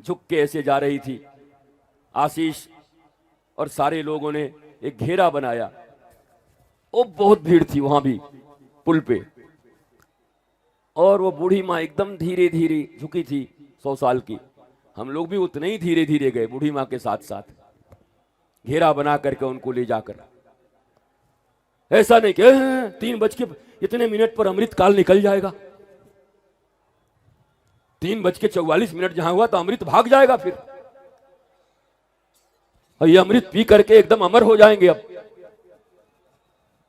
झुक के ऐसे जा रही थी। आशीष और सारे लोगों ने एक घेरा बनाया। वो बहुत भीड़ थी वहां भी पुल पे, और वो बूढ़ी माँ एकदम धीरे धीरे झुकी थी, 100 साल की। हम लोग भी उतने ही धीरे धीरे गए बूढ़ी माँ के साथ साथ, घेरा बना करके उनको ले जाकर। ऐसा नहीं कि 3:00 पर अमृत काल निकल जाएगा, 3:44 जहां हुआ तो अमृत भाग जाएगा फिर, और ये अमृत पी करके एकदम अमर हो जाएंगे। अब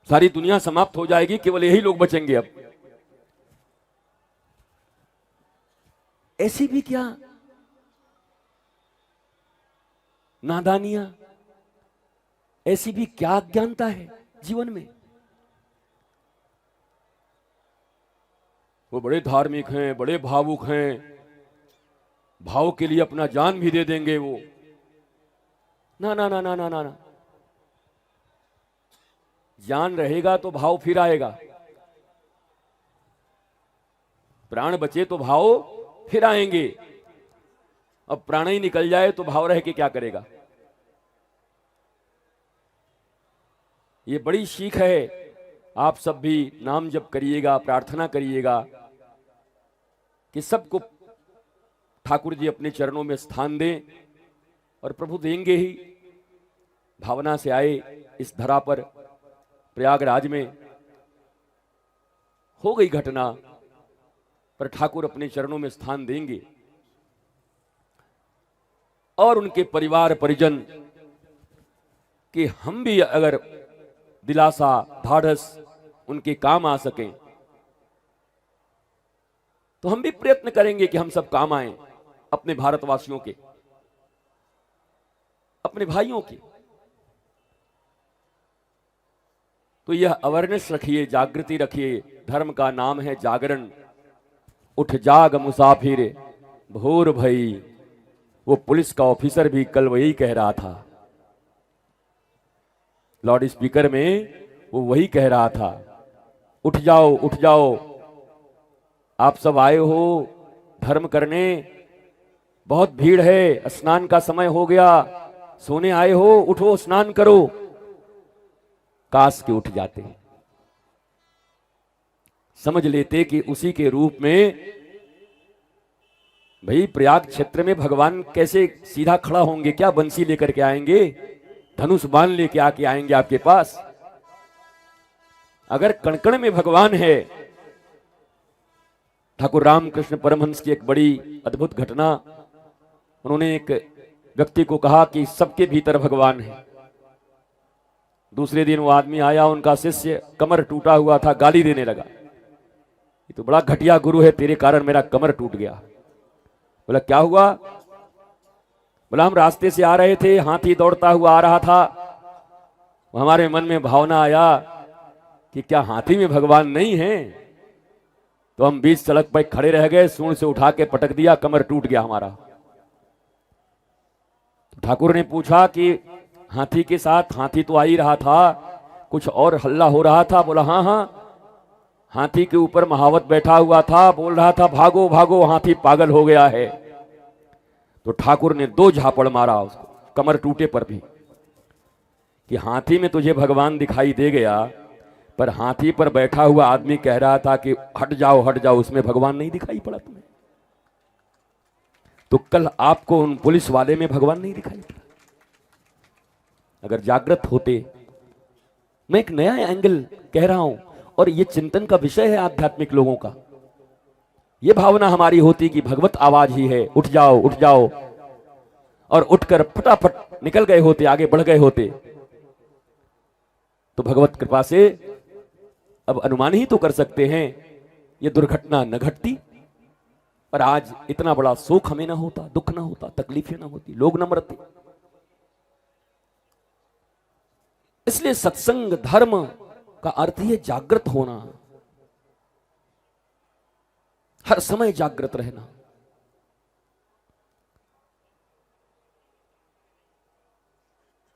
सारी दुनिया समाप्त हो जाएगी, केवल यही लोग बचेंगे। अब ऐसी भी क्या नादानियां, ऐसी भी क्या अज्ञानता है जीवन में। वो बड़े धार्मिक हैं, बड़े भावुक हैं, भाव के लिए अपना जान भी दे देंगे वो। ना ना ना ना ना ना, जान रहेगा तो भाव फिर आएगा, प्राण बचे तो भाव फिर आएंगे। अब प्राण ही निकल जाए तो भाव रह के क्या करेगा। ये बड़ी सीख है। आप सब भी नाम जप करिएगा, प्रार्थना करिएगा कि सबको ठाकुर जी अपने चरणों में स्थान दें, और प्रभु देंगे ही। भावना से आए इस धरा पर, प्रयागराज में हो गई घटना, पर ठाकुर अपने चरणों में स्थान देंगे। और उनके परिवार परिजन कि हम भी अगर दिलासा ढाढ़स उनके काम आ सकें तो हम भी प्रयत्न करेंगे कि हम सब काम आए, अपने भारतवासियों के, अपने भाइयों के। तो यह अवेयरनेस रखिए, जागृति रखिए। धर्म का नाम है जागरण। उठ जाग मुसाफिर भोर भई, वो पुलिस का ऑफिसर भी कल वही कह रहा था, लाउड स्पीकर में वो वही कह रहा था, उठ जाओ उठ जाओ, आप सब आए हो धर्म करने, बहुत भीड़ है, स्नान का समय हो गया, सोने आए हो, उठो स्नान करो। काश के उठ जाते, समझ लेते कि उसी के रूप में भाई प्रयाग क्षेत्र में भगवान कैसे सीधा खड़ा होंगे, क्या बंसी लेकर के आएंगे, धनुष बाण लेके आके आएंगे आपके पास। अगर कणकण में भगवान है। ठाकुर रामकृष्ण परमहंस की एक बड़ी अद्भुत घटना, उन्होंने एक व्यक्ति को कहा कि सबके भीतर भगवान है। दूसरे दिन वो आदमी आया, उनका शिष्य कमर टूटा हुआ था, गाली देने लगा, ये तो बड़ा घटिया गुरु है, तेरे कारण मेरा कमर टूट गया। बोला क्या हुआ? बोला हम रास्ते से आ रहे थे, हाथी दौड़ता हुआ आ रहा था, हमारे मन में भावना आया कि क्या हाथी में भगवान नहीं है, तो हम बीच सड़क पर खड़े रह गए, सूंड से उठा के पटक दिया, कमर टूट गया हमारा। तो ठाकुर ने पूछा कि हाथी के साथ, हाथी तो आ ही रहा था, कुछ और हल्ला हो रहा था? बोला हाँ हाँ, हाथी के ऊपर महावत बैठा हुआ था, बोल रहा था भागो भागो, हाथी पागल हो गया है। तो ठाकुर ने 2 झापड़ मारा उसको, कमर टूटे पर भी, कि हाथी में तुझे भगवान दिखाई दे गया, पर हाथी पर बैठा हुआ आदमी कह रहा था कि हट जाओ, उसमें भगवान नहीं दिखाई पड़ा तुम्हें। तो कल आपको उन पुलिस वाले में भगवान नहीं दिखाई पड़ा। अगर जागृत होते, मैं एक नया एंगल कह रहा हूं, और ये चिंतन का विषय है आध्यात्मिक लोगों का। ये भावना हमारी होती कि भगवत आवाज ही है, उठ जाओ, और उठकर फटाफट निकल गए होते, आगे बढ़ गए होते, तो भगवत कृपा से अब अनुमान ही तो कर सकते हैं ये दुर्घटना न घटती, और आज इतना बड़ा शोक हमें ना होता, दुख ना होता, तकलीफें ना होती, लोग न मरते। इसलिए सत्संग धर्म का अर्थ ही है जागृत होना, हर समय जागृत रहना।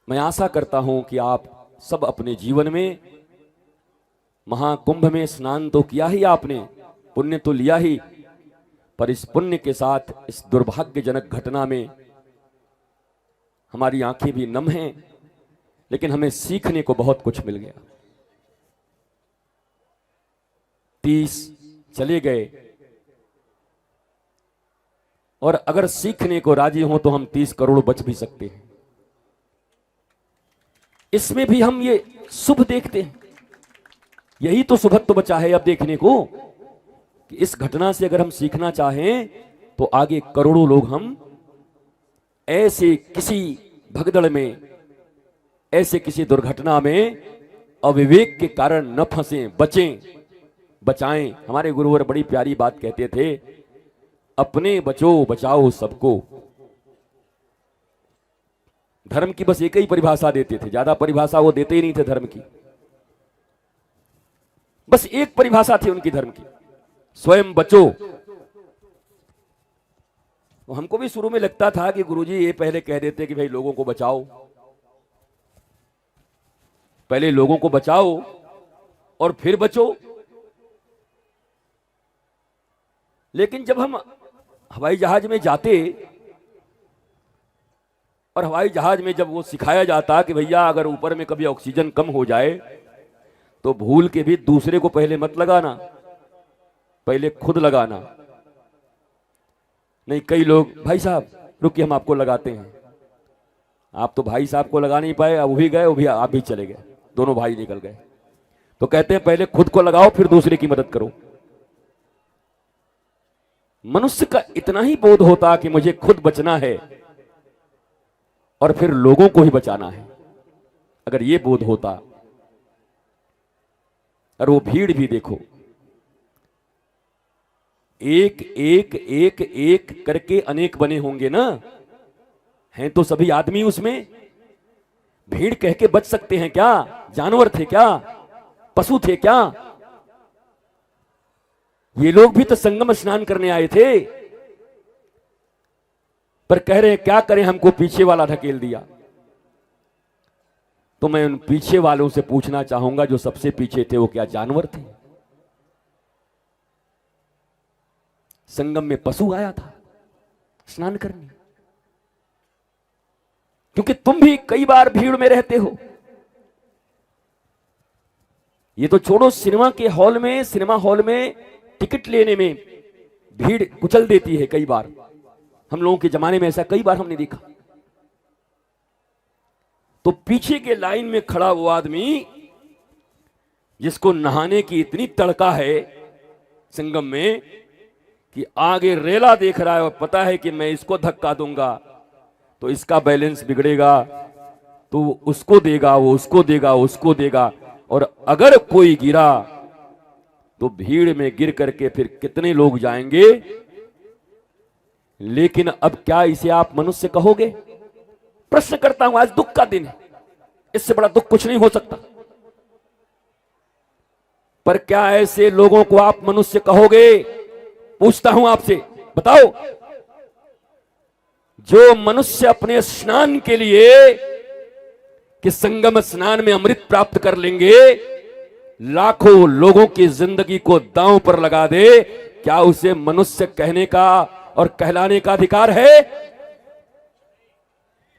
मैं आशा करता हूं कि आप सब अपने जीवन में, महाकुंभ में स्नान तो किया ही आपने, पुण्य तो लिया ही, पर इस पुण्य के साथ इस दुर्भाग्यजनक घटना में हमारी आंखें भी नम हैं, लेकिन हमें सीखने को बहुत कुछ मिल गया। 30 चले गए, और अगर सीखने को राजी हो तो हम 30 करोड़ बच भी सकते हैं। इसमें भी हम ये शुभ देखते हैं। यही तो शुभत्व बचा है अब देखने को, कि इस घटना से अगर हम सीखना चाहें तो आगे करोड़ों लोग हम ऐसे किसी भगदड़ में, ऐसे किसी दुर्घटना में अविवेक के कारण न फंसें, बचाएं। हमारे गुरुवर बड़ी प्यारी बात कहते थे, अपने बचो बचाओ सबको। धर्म की बस एक ही परिभाषा देते थे, ज्यादा परिभाषा वो देते ही नहीं थे धर्म की। बस एक परिभाषा थी उनकी धर्म की, स्वयं बचो। तो हमको भी शुरू में लगता था कि गुरुजी ये पहले कह देते कि भाई लोगों को बचाओ, पहले लोगों को बचाओ और फिर बचो। लेकिन जब हम हवाई जहाज में जाते और हवाई जहाज में जब वो सिखाया जाता कि भैया अगर ऊपर में कभी ऑक्सीजन कम हो जाए तो भूल के भी दूसरे को पहले मत लगाना, पहले खुद लगाना। नहीं, कई लोग भाई साहब रुकिए हम आपको लगाते हैं। आप तो भाई साहब को लगा नहीं पाए, अब वो भी गए, वो भी आप भी चले गए, दोनों भाई निकल गए। तो कहते हैं पहले खुद को लगाओ फिर दूसरे की मदद करो। मनुष्य का इतना ही बोध होता कि मुझे खुद बचना है और फिर लोगों को ही बचाना है। अगर ये बोध होता, और वो भीड़ भी देखो, एक एक एक एक करके अनेक बने होंगे ना, हैं तो सभी आदमी उसमें। भीड़ कह के बच सकते हैं क्या? जानवर थे क्या? पशु थे क्या? ये लोग भी तो संगम स्नान करने आए थे, पर कह रहे हैं क्या करें, हमको पीछे वाला ढकेल दिया। तो मैं उन पीछे वालों से पूछना चाहूंगा, जो सबसे पीछे थे वो क्या जानवर थे? संगम में पशु आया था स्नान करने। क्योंकि तुम भी कई बार भीड़ में रहते हो। ये तो छोड़ो, सिनेमा हॉल में टिकट लेने में भीड़ कुचल देती है कई बार। हम लोगों के जमाने में ऐसा कई बार हमने देखा। तो पीछे के लाइन में खड़ा वो आदमी जिसको नहाने की इतनी तड़का है संगम में कि आगे रेला देख रहा है और पता है कि मैं इसको धक्का दूंगा तो इसका बैलेंस बिगड़ेगा, तो उसको देगा, वो उसको देगा, उसको देगा, और अगर कोई गिरा तो भीड़ में गिर करके फिर कितने लोग जाएंगे। लेकिन अब क्या इसे आप मनुष्य कहोगे? प्रश्न करता हूं, आज दुख का दिन है, इससे बड़ा दुख कुछ नहीं हो सकता। पर क्या ऐसे लोगों को आप मनुष्य कहोगे? पूछता हूं आपसे, बताओ। जो मनुष्य अपने स्नान के लिए कि संगम स्नान में अमृत प्राप्त कर लेंगे, लाखों लोगों की जिंदगी को दांव पर लगा दे, क्या उसे मनुष्य कहने का और कहलाने का अधिकार है?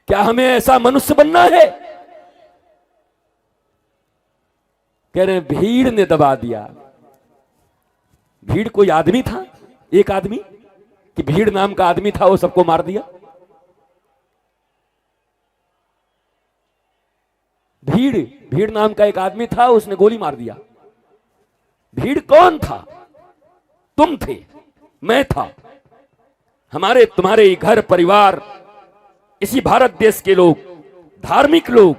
क्या हमें ऐसा मनुष्य बनना है? कह रहे भीड़ ने दबा दिया। भीड़ कोई आदमी था? एक आदमी कि भीड़ नाम का आदमी था, वो सबको मार दिया? भीड़ नाम का एक आदमी था, उसने गोली मार दिया। भीड़ कौन था? तुम थे, मैं था, हमारे तुम्हारे घर परिवार, इसी भारत देश के लोग, धार्मिक लोग,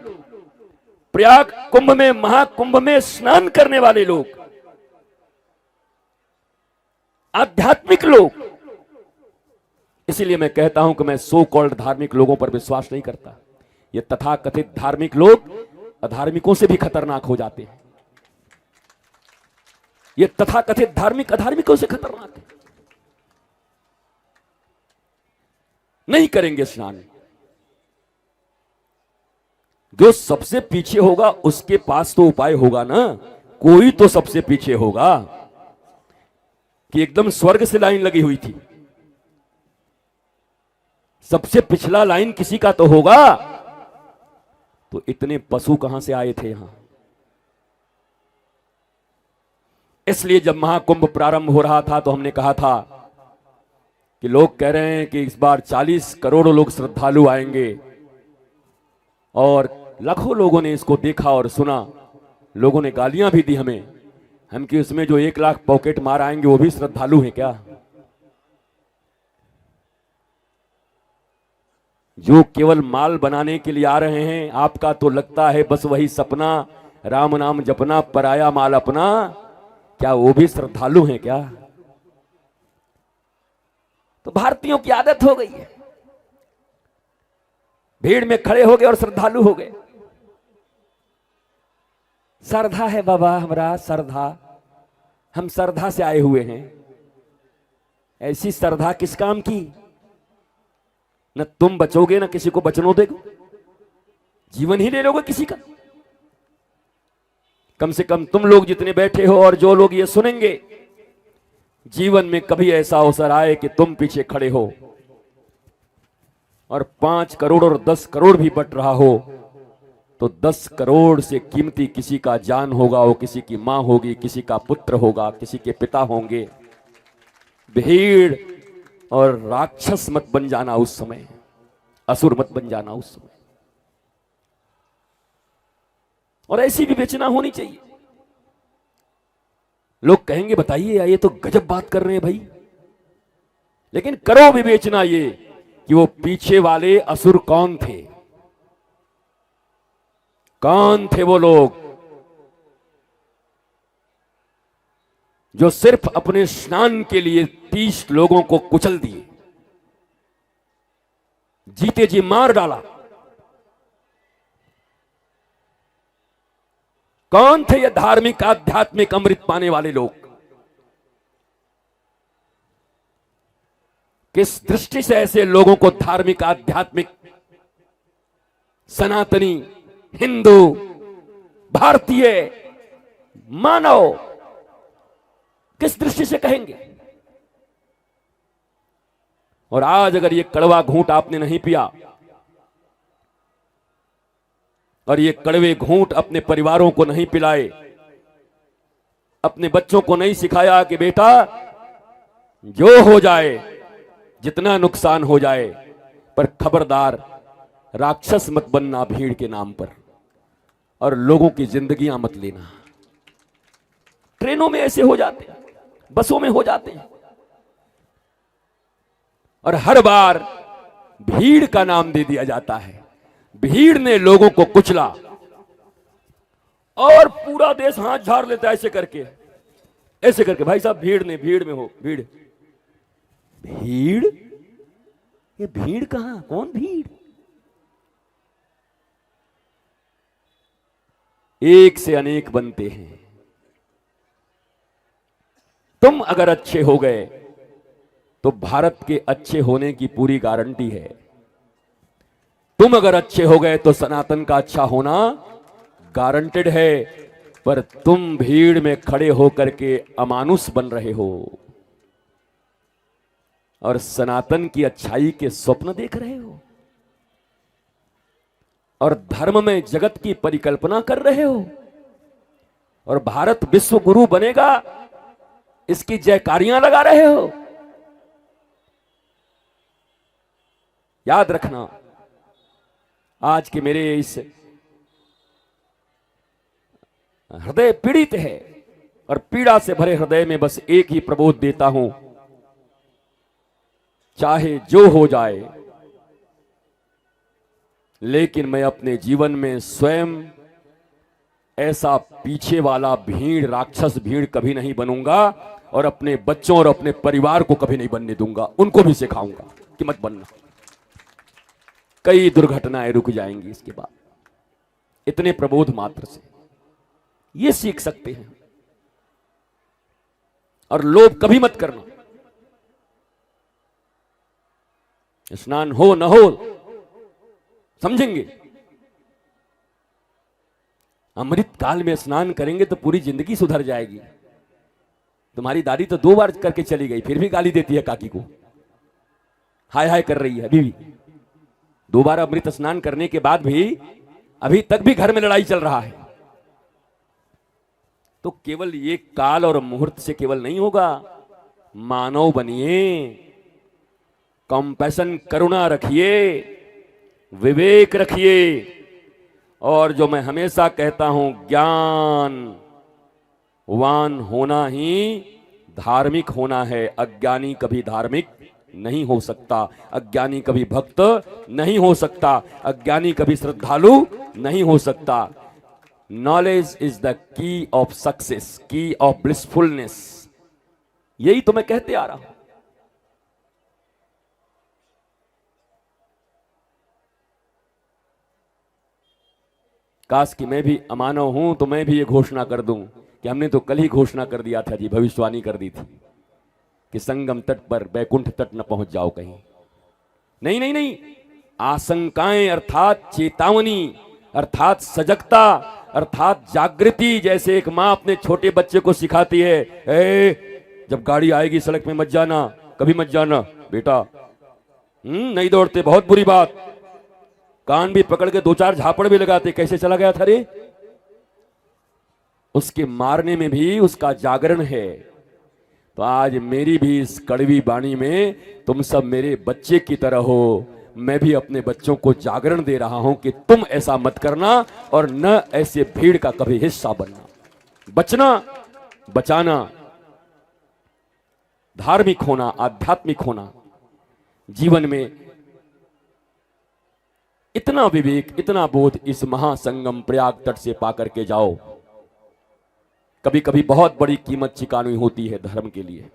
प्रयाग कुंभ में, महाकुंभ में स्नान करने वाले लोग, आध्यात्मिक लोग। इसीलिए मैं कहता हूं कि मैं सो कॉल्ड धार्मिक लोगों पर विश्वास नहीं करता। ये तथाकथित धार्मिक लोग अधार्मिकों से भी खतरनाक हो जाते हैं। ये तथाकथित धार्मिक अधार्मिकों से खतरनाक है। नहीं करेंगे स्नान। जो सबसे पीछे होगा उसके पास तो उपाय होगा ना, कोई तो सबसे पीछे होगा। कि एकदम स्वर्ग से लाइन लगी हुई थी, सबसे पिछला लाइन किसी का तो होगा। तो इतने पशु कहां से आए थे यहां? इसलिए जब महाकुंभ प्रारंभ हो रहा था तो हमने कहा था कि लोग कह रहे हैं कि इस बार 40 करोड़ लोग श्रद्धालु आएंगे, और लाखों लोगों ने इसको देखा और सुना। लोगों ने गालियां भी दी हमें, हम कि उसमें जो 1 लाख पॉकेट मार आएंगे वो भी श्रद्धालु हैं क्या? जो केवल माल बनाने के लिए आ रहे हैं, आपका तो लगता है बस वही सपना, राम नाम जपना, पराया माल अपना, क्या वो भी श्रद्धालु हैं क्या? तो भारतीयों की आदत हो गई है, भीड़ में खड़े हो गए और श्रद्धालु हो गए। श्रद्धा है बाबा, हमारा श्रद्धा, हम श्रद्धा से आए हुए हैं। ऐसी श्रद्धा किस काम की? न तुम बचोगे, न किसी को बचने दोगे, जीवन ही ले लोगे किसी का। कम से कम तुम लोग जितने बैठे हो और जो लोग ये सुनेंगे, जीवन में कभी ऐसा अवसर आए कि तुम पीछे खड़े हो और 5 करोड़ और 10 करोड़ भी बट रहा हो, तो 10 करोड़ से कीमती किसी का जान होगा, वो किसी की मां होगी, किसी का पुत्र होगा, किसी के पिता होंगे। भीड़ और राक्षस मत बन जाना उस समय, असुर मत बन जाना उस समय। और ऐसी विवेचना होनी चाहिए। लोग कहेंगे बताइए ये तो गजब बात कर रहे हैं भाई, लेकिन करो विवेचना ये कि वो पीछे वाले असुर कौन थे, कौन थे वो लोग जो सिर्फ अपने स्नान के लिए 30 लोगों को कुचल दिए, जीते जी मार डाला। कौन थे ये धार्मिक आध्यात्मिक अमृत पाने वाले लोग? किस दृष्टि से ऐसे लोगों को धार्मिक आध्यात्मिक सनातनी हिंदू भारतीय मानव किस दृष्टि से कहेंगे? और आज अगर ये कड़वा घूंट आपने नहीं पिया और ये कड़वे घूंट अपने परिवारों को नहीं पिलाए, अपने बच्चों को नहीं सिखाया कि बेटा जो हो जाए, जितना नुकसान हो जाए, पर खबरदार राक्षस मत बनना भीड़ के नाम पर, और लोगों की जिंदगियां मत लेना। ट्रेनों में ऐसे हो जाते हैं, बसों में हो जाते हैं, और हर बार भीड़ का नाम दे दिया जाता है। भीड़ ने लोगों को कुचला और पूरा देश हाथ झाड़ लेता है ऐसे करके, ऐसे करके। भाई साहब भीड़ ने, भीड़ में हो, भीड़ भीड़, ये भीड़ कहां, कौन भीड़? एक से अनेक बनते हैं। तुम अगर अच्छे हो गए तो भारत के अच्छे होने की पूरी गारंटी है। तुम अगर अच्छे हो गए तो सनातन का अच्छा होना गारंटेड है। पर तुम भीड़ में खड़े होकर के अमानुष बन रहे हो और सनातन की अच्छाई के स्वप्न देख रहे हो और धर्म में जगत की परिकल्पना कर रहे हो और भारत विश्व गुरु बनेगा इसकी जयकारियां लगा रहे हो। याद रखना, आज के मेरे इस हृदय पीड़ित है और पीड़ा से भरे हृदय में बस एक ही प्रबोध देता हूं, चाहे जो हो जाए, लेकिन मैं अपने जीवन में स्वयं ऐसा पीछे वाला भीड़, राक्षस भीड़ कभी नहीं बनूंगा और अपने बच्चों और अपने परिवार को कभी नहीं बनने दूंगा। उनको भी सिखाऊंगा कि मत बनना। कई दुर्घटनाएं रुक जाएंगी इसके बाद। इतने प्रबोध मात्र से ये सीख सकते हैं। और लोभ कभी मत करना। स्नान हो न हो समझेंगे। अमृत काल में स्नान करेंगे तो पूरी जिंदगी सुधर जाएगी। तुम्हारी दादी तो 2 बार करके चली गई, फिर भी गाली देती है काकी को। हाय हाय कर रही है अभी भी। 2 बार अमृत स्नान करने के बाद भी अभी तक भी घर में लड़ाई चल रहा है। तो केवल ये काल और मुहूर्त से केवल नहीं होगा, मानव बनिए, कंपैशन करुणा रखिए, विवेक रखिए, और जो मैं हमेशा कहता हूं ज्ञानवान होना ही धार्मिक होना है। अज्ञानी कभी धार्मिक नहीं हो सकता, अज्ञानी कभी भक्त नहीं हो सकता, अज्ञानी कभी श्रद्धालु नहीं हो सकता। Knowledge is the key of success, की ऑफ ब्लिसफुलनेस। यही तो मैं कहते आ रहा हूं। काश कि मैं भी अमानव हूं तो मैं भी ये घोषणा कर दूं कि हमने तो कल ही घोषणा कर दिया था जी, भविष्यवाणी कर दी थी कि संगम तट पर बैकुंठ तट न पहुंच जाओ कहीं। नहीं नहीं नहीं, आशंकाएं अर्थात चेतावनी, अर्थात सजगता, अर्थात जागृति। जैसे एक मां अपने छोटे बच्चे को सिखाती है, जब गाड़ी आएगी सड़क में मत जाना, कभी मत जाना बेटा, नहीं दौड़ते, बहुत बुरी बात। कान भी पकड़ के 2-4 झापड़ भी लगाते, कैसे चला गया था रे। उसके मारने में भी उसका जागरण है। तो आज मेरी भी इस कड़वी वाणी में तुम सब मेरे बच्चे की तरह हो। मैं भी अपने बच्चों को जागरण दे रहा हूं कि तुम ऐसा मत करना और न ऐसे भीड़ का कभी हिस्सा बनना। बचना, बचाना, धार्मिक होना, आध्यात्मिक होना, जीवन में इतना विवेक, इतना बोध इस महासंगम प्रयाग तट से पाकर के जाओ। कभी कभी बहुत बड़ी कीमत चुकानी होती है धर्म के लिए,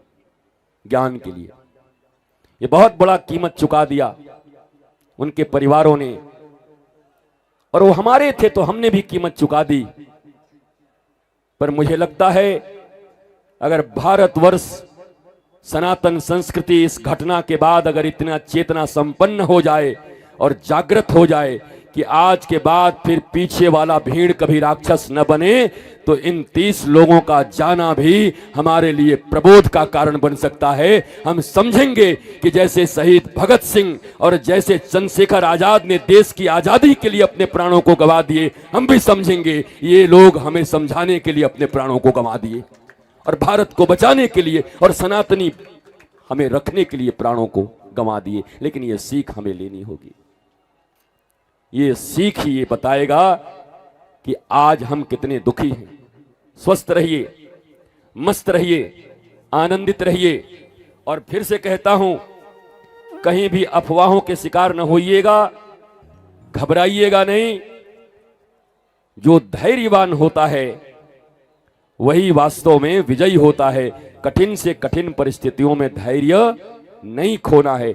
ज्ञान के लिए। ये बहुत बड़ा कीमत चुका दिया उनके परिवारों ने, और वो हमारे थे तो हमने भी कीमत चुका दी। पर मुझे लगता है अगर भारतवर्ष, सनातन संस्कृति इस घटना के बाद अगर इतना चेतना संपन्न हो जाए और जागृत हो जाए कि आज के बाद फिर पीछे वाला भीड़ कभी राक्षस न बने, तो इन 30 लोगों का जाना भी हमारे लिए प्रबोध का कारण बन सकता है। हम समझेंगे कि जैसे शहीद भगत सिंह और जैसे चंद्रशेखर आजाद ने देश की आजादी के लिए अपने प्राणों को गंवा दिए, हम भी समझेंगे ये लोग हमें समझाने के लिए अपने प्राणों को गंवा दिए, और भारत को बचाने के लिए और सनातनी हमें रखने के लिए प्राणों को गंवा दिए। लेकिन ये सीख हमें लेनी होगी। ये सीख ही ये बताएगा कि आज हम कितने दुखी हैं। स्वस्थ रहिए, मस्त रहिए, आनंदित रहिए। और फिर से कहता हूं, कहीं भी अफवाहों के शिकार न होइएगा, घबराइएगा नहीं। जो धैर्यवान होता है वही वास्तव में विजयी होता है। कठिन से कठिन परिस्थितियों में धैर्य नहीं खोना है।